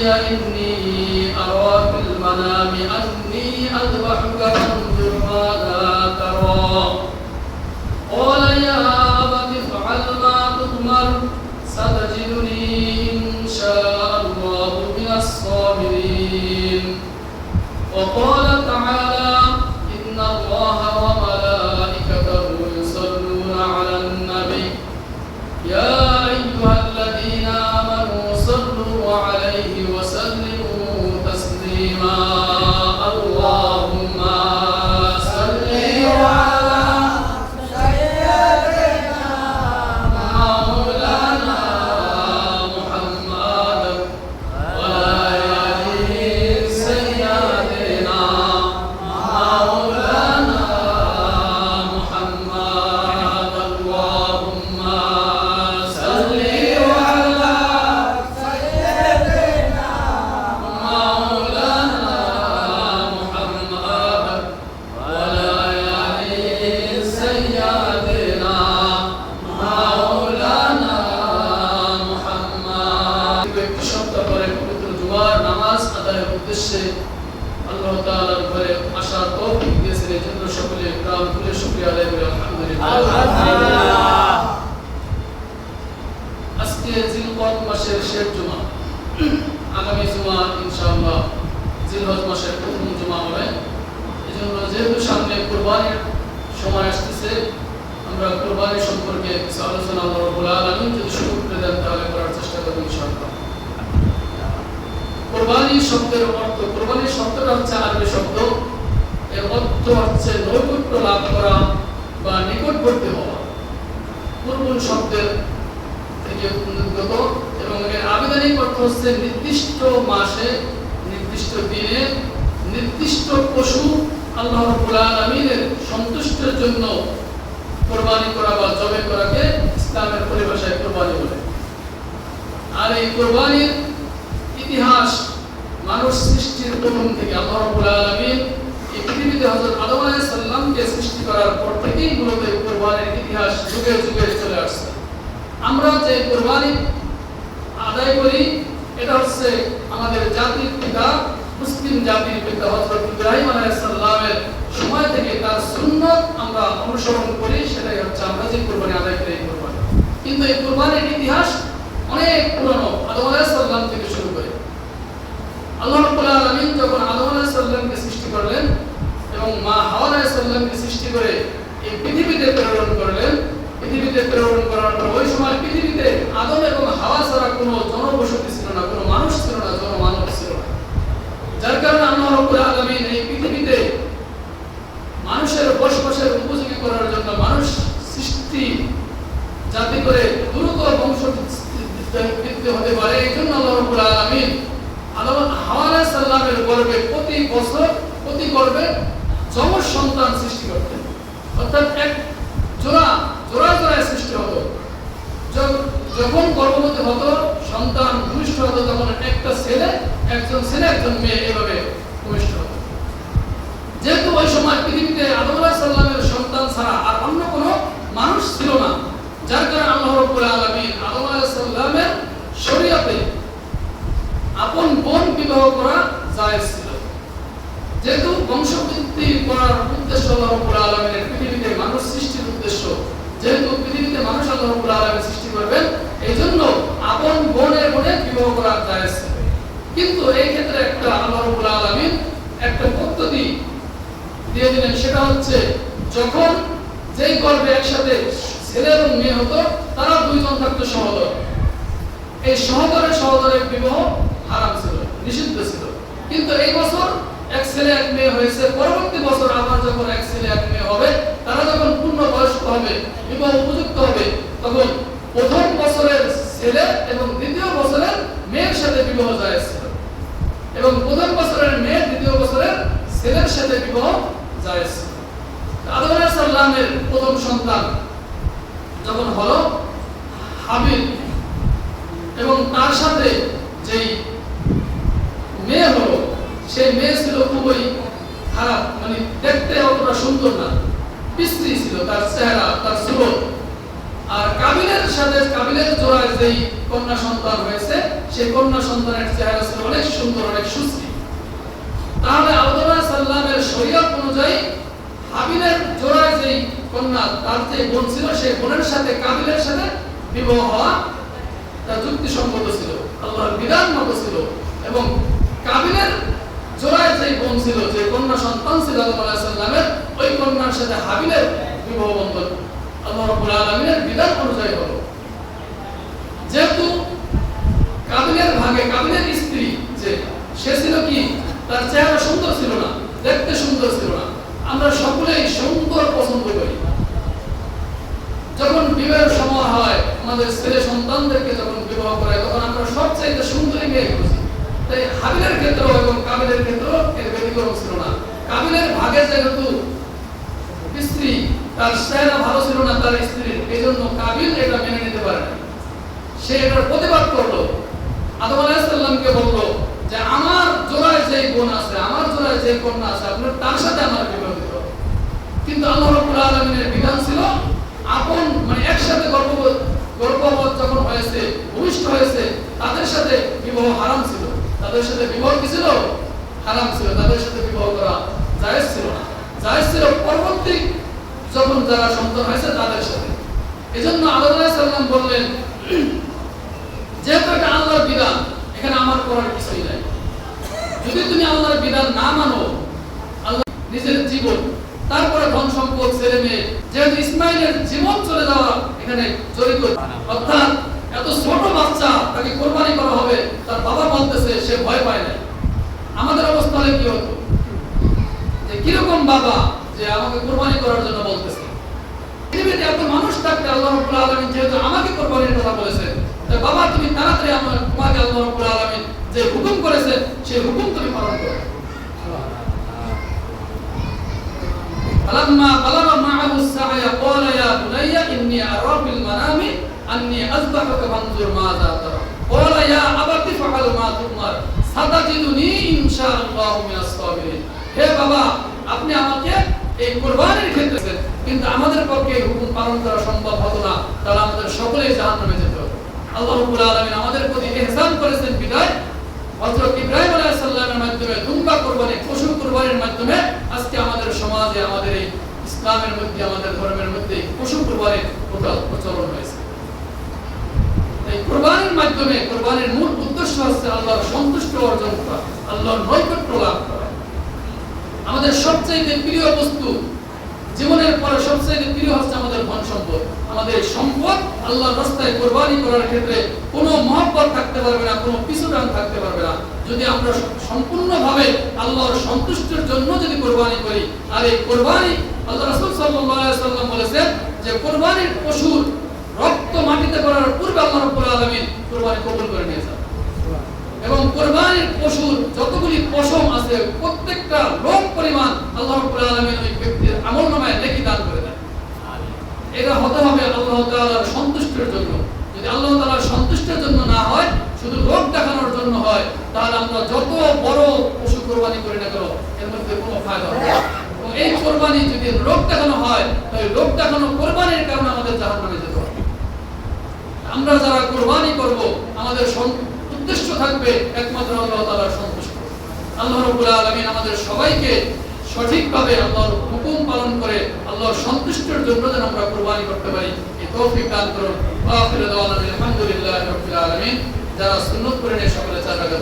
إني أرى في المنام أني أذبحك فانظر ماذا ترى قال يا أبت افعل ما تؤمر ستجدني إن شاء الله من الصابرين وقال تعالى إن الله وملائكته يصلون على النبي يا أيها الذين آمنوا صلوا عليه وسلموا تسليما اللهم صل على سيدنا مولانا محمد وعلى آله سيدنا مولانا محمد اللهم صل على سيدنا مولانا محمد وعلى آله سيدنا مولانا محمد একটি সপ্তাহ পরে পবিত্র জুমার নামাজ আদায়ের উদ্দেশ্যে আল্লাহ তাআলার উপরে আশার তৌফিক দিয়েছেন এই জন্য সকলে প্রাণ খুলে শুকরিয়া আদায় করি আলহামদুলিল্লাহ। আজকে জিলকদ মাসের শেষ জুমা, আগামী জুমা ইনশাআল্লাহ জিলহজ মাসের প্রথম জুমা হবে। এজন্য যেহেতু সামনে কুরবানির সময় আসতেছে, আমরা কুরবানি সম্পর্কে কিছু আলোচনা আল্লাহ রাব্বুল আলামিন যদি সুযোগ করে দেন তাহলে করার চেষ্টা করব ইনশাআল্লাহ। কুরবানি শব্দের অর্থ, কুরবানি শব্দটা হচ্ছে আরবি শব্দ, এর অর্থ হচ্ছে নৈকট্য লাভ করা বা নিকটবর্তী হওয়া। কুরবান শব্দের থেকে উদ্গত এবং এর আবিধানিক অর্থ হচ্ছে নির্দিষ্ট মাসে, নির্দিষ্ট দিনে, নির্দিষ্ট পশু আল্লাহ রাব্বুল আলামিনের সন্তুষ্টির জন্য কুরবানি করা বা জবাই করাকে ইসলামের পরিভাষায় কুরবানি বলে। আর এই কুরবানির ইতিহাস মানুষ সৃষ্টির প্রথম থেকে আল্লাহ রাব্বুল আলামিন এই পৃথিবীতে হযরত আদম আলাইহিস সালামকে সৃষ্টি করার পর থেকেই মূলত এই কুরবানির ইতিহাস যুগে যুগে চলে আসছে। আমরা যে কুরবানি আদায় করি এটা হচ্ছে আমাদের জাতির পিতা, মুসলিম জাতির পিতা হযরত ইব্রাহিম আলাইহিস সালামের সময় থেকে তার সুন্নাত আমরা অনুসরণ করি, সেটাই হচ্ছে আমরা যে কুরবানি আদায় করি এই কুরবানি। কিন্তু এই কুরবানির ইতিহাস অনেক পুরনো, আদম আলাইহিস সালাম থেকে শুরু করে। আল্লাহ রাব্বুল আলামিন যখন আদম আলাইহিস সালামকে সৃষ্টি করলেন এবং মা হাওয়া আলাইহিস সালামকে সৃষ্টি করে এই পৃথিবীতে প্রেরণ করলেন, পৃথিবীতে প্রেরণ করার পর ওই সময় পৃথিবীতে আদম এবং হাওয়া ছাড়া কোনো জনবসতি ছিল না, কোনো মানুষ ছিল না, জনমানব ছিল না। যার কারণে আল্লাহ রাব্বুল আলামিন এই পৃথিবীতে মানুষের বসবাসের উপযোগী করার জন্য মানুষ সৃষ্টি যাতে করে দ্রুত বংশবৃদ্ধি হতে পারে, এই জন্য আল্লাহ রাব্বুল আলামিন আদম হাওয়া আলাইহিস সালামের গর্ভে প্রতি বছর প্রতি গর্ভে যমজ সন্তান সৃষ্টি করতেন, অর্থাৎ এক জোড়া সৃষ্টি হতো। যখন গর্ভবতী হতো, সন্তান ভূমিষ্ঠ হতো, তখন একটা ছেলে একজন মেয়ে এভাবে ভূমিষ্ঠ হতো। যেহেতু ওই সময় পৃথিবীতে আদম আলাইহিস সালামের সন্তান ছাড়া আর অন্য কোনো মানুষ ছিল না, যার কারণে আল্লাহ রাব্বুল আলামিন আদম আলাইহিস সালামের শরীয়তে আপন বোন বিবাহ করা জায়েজ ছিল। যেহেতু বংশবৃদ্ধি করার উদ্দেশ্য আল্লাহ রাব্বুল আলামিনের পৃথিবীতে মানুষ সৃষ্টির উদ্দেশ্য, যেহেতু পৃথিবীতে মানুষ আল্লাহ রাব্বুল আলামিন সৃষ্টি করবেন, এইজন্য আপন বোনের বিবাহ করা জায়েজ ছিল। কিন্তু এই ক্ষেত্রে একটা আল্লাহ রাব্বুল আলামিন একটা পদ্ধতি দিয়ে দিলেন, সেটা হচ্ছে যখন যেই গর্ভে একসাথে ছেলে এবং মেয়ে হতো, তারা দুইজন থাকতো সহোদর। এই সহোদরের বিবাহ হারাম ছিল, নিষিদ্ধ ছিল। কিন্তু এই বছর এক ছেলে এক মেয়ে হয়েছে, পরবর্তী বছর আবার যখন এক ছেলে এক মেয়ে হবে, তারা যখন পূর্ণ বয়স্ক হবে, বিবাহ উপযুক্ত হবে, তখন প্রথম বছরের ছেলে এবং দ্বিতীয় বছরের মেয়ের সাথে বিবাহ জায়েজ ছিল, এবং প্রথম বছরের মেয়ে দ্বিতীয় বছরের ছেলের সাথে বিবাহ জায়েজ ছিল। আদম আলাইহিস সালামের প্রথম সন্তান যখন হলো হাবিল, এবং তার সাথে যেই মেয়ে হলো, সেই মেয়ে ছিল খুবই খারাপ, মানে দেখতে অতটা সুন্দর না, বিশ্রী ছিল তার চেহারা, তার সুরত। আর কাবিলের জোড়ায় যেই কন্যা সন্তান হয়েছে, সেই কন্যা সন্তানের চেহারা ছিল অনেক সুন্দর, অনেক সুশ্রী। তাহলে আব্দুল্লাহ সাল্লামের শরীয়ত অনুযায়ী হাবিলের জোড়ায় যেই কন্যা, তার যে বোন ছিল, সেই বোনের সাথে কাবিলের সাথে বিবাহ হওয়া তা যুক্তিসঙ্গত ছিল, আল্লাহর বিধান মতো ছিল। এবং কাবিলের জোড়ায় যে বোন ছিল, যে কন্যা সন্তান ছিল আদম আলাইহিস সালামের, ওই কন্যার সাথে হাবিলের বিবাহ বন্ধন আল্লাহ রাব্বুল আলামিনের বিধান অনুযায়ী হলো। যেহেতু কাবিলের ভাগে কাবিলের স্ত্রী যে সে ছিল কি, তার চেহারা সুন্দর ছিল না, দেখতে সুন্দর ছিল না। আমরা সকলেই সুন্দর পছন্দ করি। যখন বিবাহের সময় হয়, আমাদের ছেলে সন্তানদেরকে যখন বিবাহ করে, তখন আমরা সবচেয়ে সুন্দরী মেয়ে খুঁজি। তাই হাবিলের ক্ষেত্রেও এবং কাবিলের ক্ষেত্রেও এর ব্যতিক্রম ছিল না। কাবিলের ভাগে যেহেতু স্ত্রী, তার চেহারা ভালো ছিল না তার স্ত্রীর, এই জন্য কাবিল এটা মেনে নিতে পারে না। সে এটার প্রতিবাদ করলো, আদম আলাইহিস সালামকে বলল যে আমার জোড়ায় যে বোন আছে, আমার জোড়ায় যে কন্যা আছে, আপনার তার সাথে আমার বিবাহ দিতে হবে। কিন্তু আল্লাহ রাব্বুল আলামিনের বিধান ছিল আপন, মানে একসাথে গর্ভবত যখন হয়েছে, ভূমিষ্ঠ হয়েছে, তাদের সাথে বিবাহ হারাম ছিল। তাদের সাথে বিবাহ কি ছিল? হারাম ছিল। তাদের সাথে বিবাহ করা জায়েজ ছিল না। জায়েজ ছিল পরবর্তী যখন যারা সন্তান হয়েছে তাদের সাথে। এজন্য আদম আলাইহিস সালাম বললেন, যেহেতু এটা আল্লাহর বিধান, এখানে আমার করার কিছুই নাই। যদি তুমি আল্লাহর বিধান না মানো, আল্লাহ নিজের জীবন, তারপরে ধন সম্পদ, ছেলে মেয়ে, যেহেতু ইসমাইলের জীবন চলে যাওয়া এখানে জড়িত, অর্থাৎ এত ছোট বাচ্চা তাকে কোরবানি করা হবে, তার বাবা বলতেছে সে ভয় পায় না। আমাদের অবস্থা হলে কি হতো, যে কিরকম বাবা যে আমাকে কোরবানি করার জন্য বলতেছে। পৃথিবীতে এত মানুষ থাকতে আল্লাহ রাব্বুল আলামিন যেহেতু আমাকে কোরবানির কথা বলেছেন, তাই বাবা তুমি তাড়াতাড়ি তোমাকে আল্লাহ রাব্বুল আলামিন যে হুকুম করেছেন সেই হুকুম তুমি পালন করো। فلما بلغ معه السعي قال يا بني إني أرى في المنام أني أذبحك فانظر ماذا ترى قال يا أبت افعل ما تؤمر ستجدني إن شاء الله من الصابرين। হে বাবা, আপনি আমাকে এই কুরবানির ক্ষেত্রে, কিন্তু আমাদের পক্ষে এই হুকুম পালন করা সম্ভব হতো না, তাহলে আমাদের সকলেই জাহান্নামে যেতে হতো। আল্লাহ রাব্বুল আলামিন আমাদের প্রতি ইহসান করেছেন বিদায় হযরত ইব্রাহিম আলাইহিস সালামের মাধ্যমে, দুম্বা কুরবানি, পশু কুরবানির মাধ্যমে আজকে আমাদের সমাজে, আমাদের এই ইসলামের মধ্যে, আমাদের ধর্মের মধ্যে পশু কুরবানির প্রচলন হয়েছে। এই কুরবানির মাধ্যমে, কুরবানির মূল উদ্দেশ্য হচ্ছে আল্লাহর সন্তুষ্টি অর্জন করা, আল্লাহর নৈকট্য লাভ করা। আমাদের সবচেয়ে প্রিয় বস্তু, জীবনের পরে সবচেয়ে প্রিয় হচ্ছে আমাদের ধন সম্পদ। আমাদের সম্পদ আল্লাহর রাস্তায় কুরবানি করার ক্ষেত্রে কোনো মহব্বত থাকতে পারবে না, কোনো পিছুটান থাকতে পারবে না, যদি আমরা সম্পূর্ণভাবে আল্লাহর সন্তুষ্টির জন্য যদি কুরবানি করি। আর এই কুরবানি আল্লাহ রাসূল সাল্লাল্লাহু আলাইহি ওয়াসাল্লাম বলেছেন যে কুরবানির পশুর রক্ত মাটিতে পড়ার পূর্বে আল্লাহ রাব্বুল আলামিন কুরবানি কবুল করে নিয়েছেন। এবং কুরবানির পশুর যতগুলি পশম আছে, প্রত্যেকটা লোক পরিমাণ আল্লাহ রাব্বুল আলামিন ওই ব্যক্তির আমলনামায় নেকি দান করে দেন। এটা হতে হবে আল্লাহ তাআলার সন্তুষ্টির জন্য। যদি আল্লাহ তাআলার সন্তুষ্টির জন্য না হয়, শুধু লোক দেখানোর জন্য হয়, তাহলে আমরা যত বড় পশু কুরবানি করি না কেন, এর মধ্যে কোনো ফায়দা হবে না। এবং এই কুরবানি যদি লোক দেখানো হয়, তাহলে লোক দেখানো কুরবানির কারণে আমাদের জাহান্নামে যেতে হবে। আমরা যারা কুরবানি করব, আমাদের উদ্দেশ্য থাকবে একমাত্র আল্লাহ তাআলার সন্তুষ্টি। আল্লাহ রাব্বুল আলামিন আমাদের সবাইকে সঠিকভাবে আল্লাহর হুকুম পালন করে আল্লাহর সন্তুষ্টির জন্য যেন আমরা কুরবানি করতে পারি, এই তৌফিক দান করুন। ওয়া আখিরু দাওয়ানা আলহামদুলিল্লাহি রাব্বিল আলামিন। যারা সুন্নাত পড়েন সকলে চার রাকাত